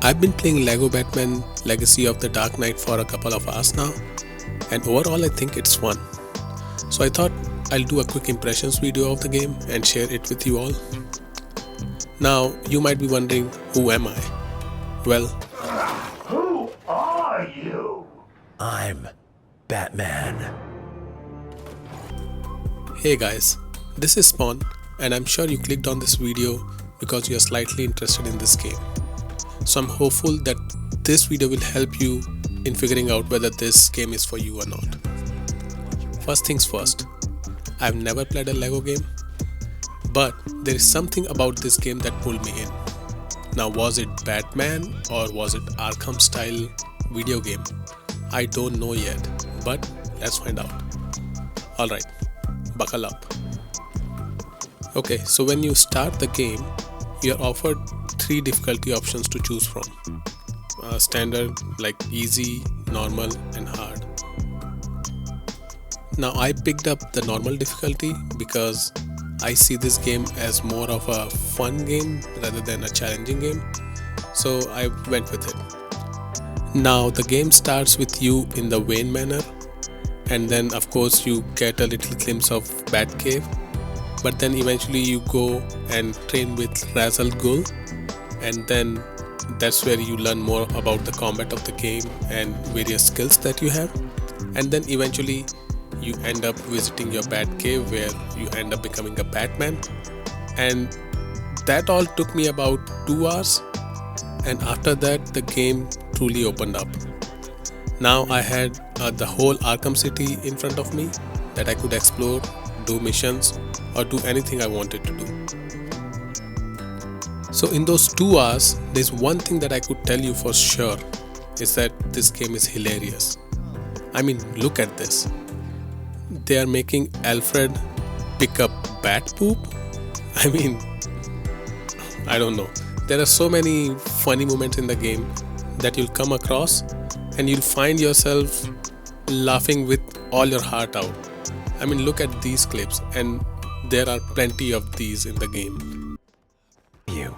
I've been playing Lego Batman Legacy of the Dark Knight for a couple of hours now, and overall I think it's fun. So I thought I'll do a quick impressions video of the game and share it with you all. Now, you might be wondering, who am I? Well, Who are you? I'm Batman. hey guys, this is Spawn, and I'm sure you clicked on this video because you are slightly interested in this game. So I'm hopeful that this video will help you in figuring out whether this game is for you or not. First things first, I've never played a Lego game, but there is something about this game that pulled me in. Now, was it Batman or was it Arkham style video game? I don't know yet, but let's find out. Alright, buckle up. Okay, so when you start the game, you are offered 3 difficulty options to choose from. Standard, like easy, normal and hard. Now I picked up the normal difficulty because I see this game as more of a fun game rather than a challenging game, so I went with it. Now the game starts with you in the Wayne Manor, and then of course you get a little glimpse of Batcave, but then eventually you go and train with Ra's al Ghul, and then that's where you learn more about the combat of the game and various skills that you have, and then eventually you end up visiting your Batcave where you end up becoming a Batman, and that all took me about 2 hours, and after that the game truly opened up. Now I had the whole Arkham City in front of me that I could explore, do missions or do anything I wanted to do. So in those 2 hours, there's one thing that I could tell you for sure, is that this game is hilarious. I mean, look at this. They are making Alfred pick up bat poop. I mean, I don't know. There are so many funny moments in the game that you'll come across and you'll find yourself laughing with all your heart out. I mean, look at these clips, and there are plenty of these in the game. You.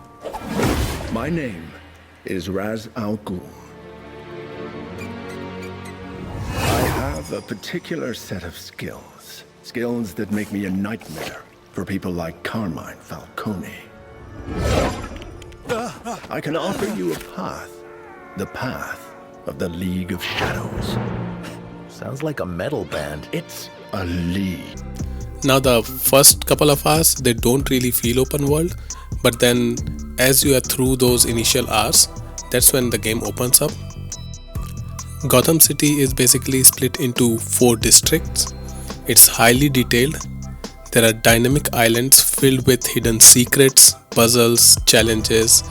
My name is Ra's al Ghul. I have a particular set of skills. Skills that make me a nightmare for people like Carmine Falcone. I can offer you a path. The path of the League of Shadows. Sounds like a metal band. It's a league. Now the first couple of hours, they don't really feel open world, but then as you are through those initial hours, that's when the game opens up. Gotham City is basically split into 4 districts. It's highly detailed. There are dynamic islands filled with hidden secrets, puzzles, challenges,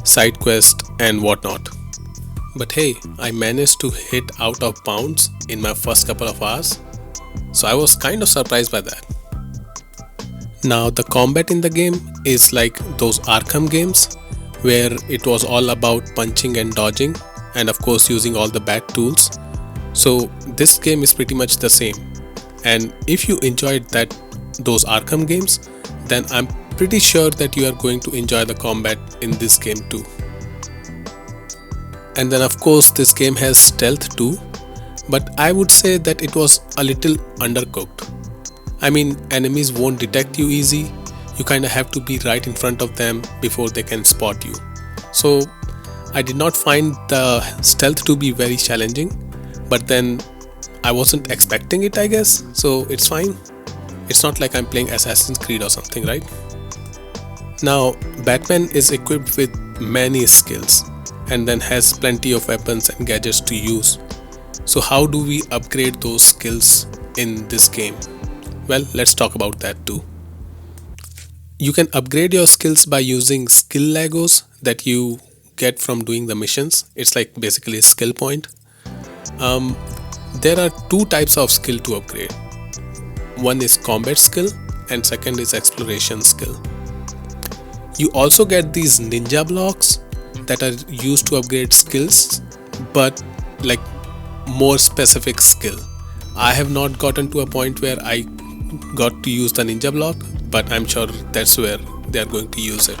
side quests and whatnot. But hey, I managed to hit out of bounds in my first couple of hours, so I was kind of surprised by that. Now the combat in the game is like those Arkham games where it was all about punching and dodging, and of course using all the bat tools. So this game is pretty much the same, and if you enjoyed those Arkham games, then I'm pretty sure that you are going to enjoy the combat in this game too. And then of course this game has stealth too, but I would say that it was a little undercooked. I mean, enemies won't detect you easy. You kinda have to be right in front of them before they can spot you. So I did not find the stealth to be very challenging, but then I wasn't expecting it, I guess, so it's fine. It's not like I'm playing Assassin's Creed or something, right? Now, Batman is equipped with many skills and then has plenty of weapons and gadgets to use. So how do we upgrade those skills in this game? Well, let's talk about that too. You can upgrade your skills by using skill Legos that you get from doing the missions. It's like basically a skill point. There are 2 types of skill to upgrade. One is combat skill and second is exploration skill. You also get these ninja blocks that are used to upgrade skills, but like more specific skill. I have not gotten to a point where I got to use the ninja block, but I'm sure that's where they are going to use it.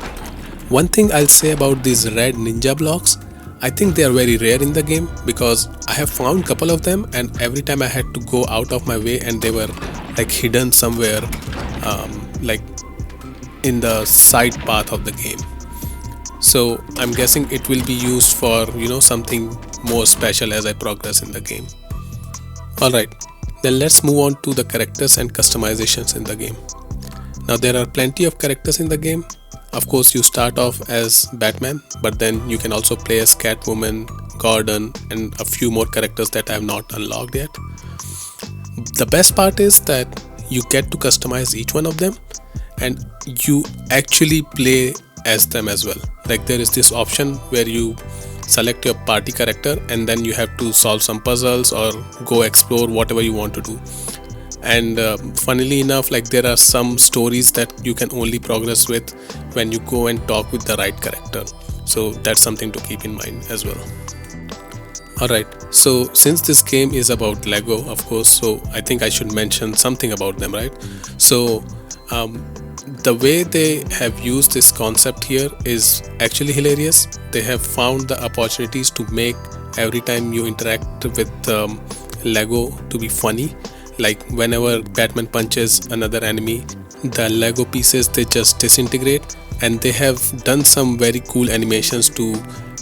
One thing I'll say about these red ninja blocks, I think they are very rare in the game because I have found couple of them, and every time I had to go out of my way and they were like hidden somewhere, like in the side path of the game. So I'm guessing it will be used for something more special as I progress in the game. Alright, then let's move on to the characters and customizations in the game. Now there are plenty of characters in the game. Of course, you start off as Batman, but then you can also play as Catwoman, Gordon, and a few more characters that I have not unlocked yet. The best part is that you get to customize each one of them, and you actually play as them as well. Like there is this option where you select your party character and then you have to solve some puzzles or go explore whatever you want to do. And funnily enough, like there are some stories that you can only progress with when you go and talk with the right character. So that's something to keep in mind as well. Alright, so since this game is about Lego, of course, so I think I should mention something about them, right? So the way they have used this concept here is actually hilarious. They have found the opportunities to make every time you interact with Lego to be funny. Like whenever Batman punches another enemy, the Lego pieces, they just disintegrate, and they have done some very cool animations to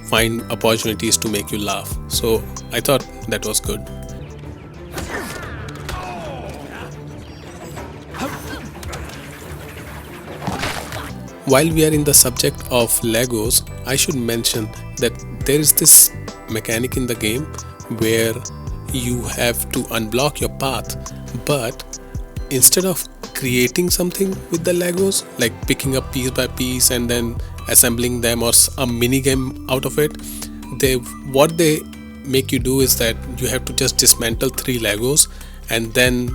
find opportunities to make you laugh. So I thought that was good. While we are in the subject of Legos, I should mention that there is this mechanic in the game where you have to unblock your path, but instead of creating something with the Legos, like picking up piece by piece and then assembling them or a mini game out of it, what they make you do is that you have to just dismantle 3 Legos and then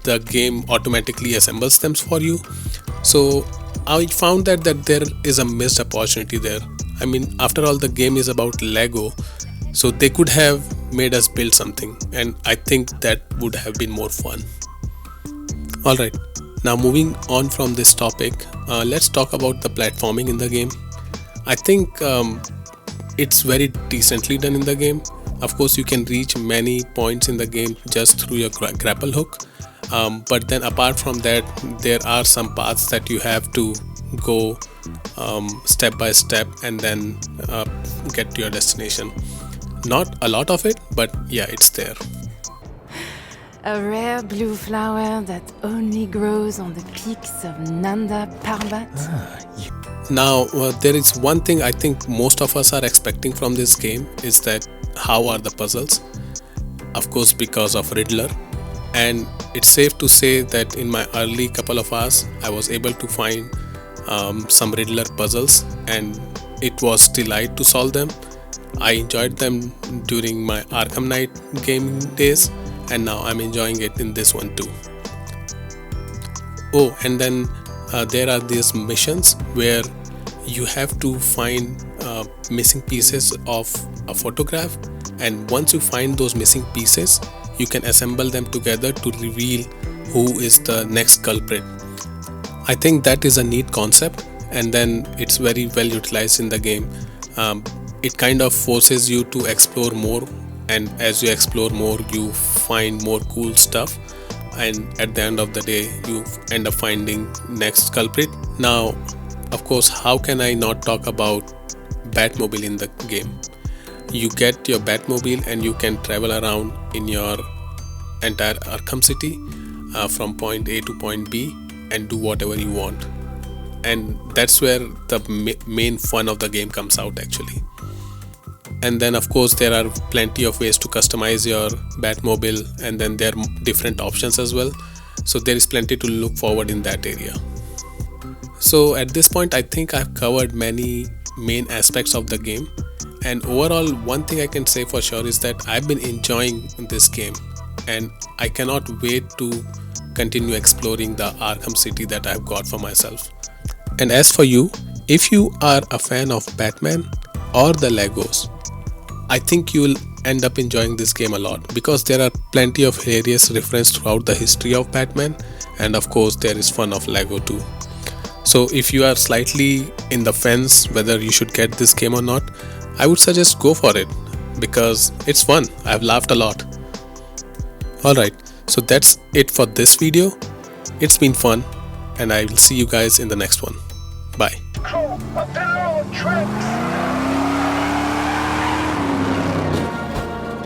the game automatically assembles them for you. So I found that there is a missed opportunity there. I mean, after all, the game is about Lego, so they could have made us build something, and I think that would have been more fun. Alright, now moving on from this topic, let's talk about the platforming in the game. I think it's very decently done in the game. Of course, you can reach many points in the game just through your grapple hook, but then apart from that, there are some paths that you have to go step by step and then get to your destination. Not a lot of it, but yeah, it's there. A rare blue flower that only grows on the peaks of Nanda Parbat. Now, there is one thing I think most of us are expecting from this game is that how are the puzzles? Of course, because of Riddler. And it's safe to say that in my early couple of hours, I was able to find some Riddler puzzles, and it was delight to solve them. I enjoyed them during my Arkham Knight gaming days, and now I'm enjoying it in this one too. Oh, and then there are these missions where you have to find missing pieces of a photograph, and once you find those missing pieces, you can assemble them together to reveal who is the next culprit. I think that is a neat concept, and then it's very well utilized in the game. It kind of forces you to explore more, and as you explore more, you find more cool stuff, and at the end of the day, you end up finding next culprit. Now, of course, how can I not talk about Batmobile in the game? You get your Batmobile and you can travel around in your entire Arkham City from point A to point B and do whatever you want. And that's where the main fun of the game comes out actually. And then of course there are plenty of ways to customize your Batmobile, and then there are different options as well. So there is plenty to look forward in that area. So at this point I think I've covered many main aspects of the game, and overall one thing I can say for sure is that I've been enjoying this game, and I cannot wait to continue exploring the Arkham City that I've got for myself. And as for you, if you are a fan of Batman or the Legos, I think you will end up enjoying this game a lot, because there are plenty of hilarious references throughout the history of Batman, and of course there is fun of Lego too. So if you are slightly in the fence whether you should get this game or not, I would suggest go for it because it's fun. I've laughed a lot. Alright, so that's it for this video. It's been fun and I will see you guys in the next one. Bye. Apollo tricks!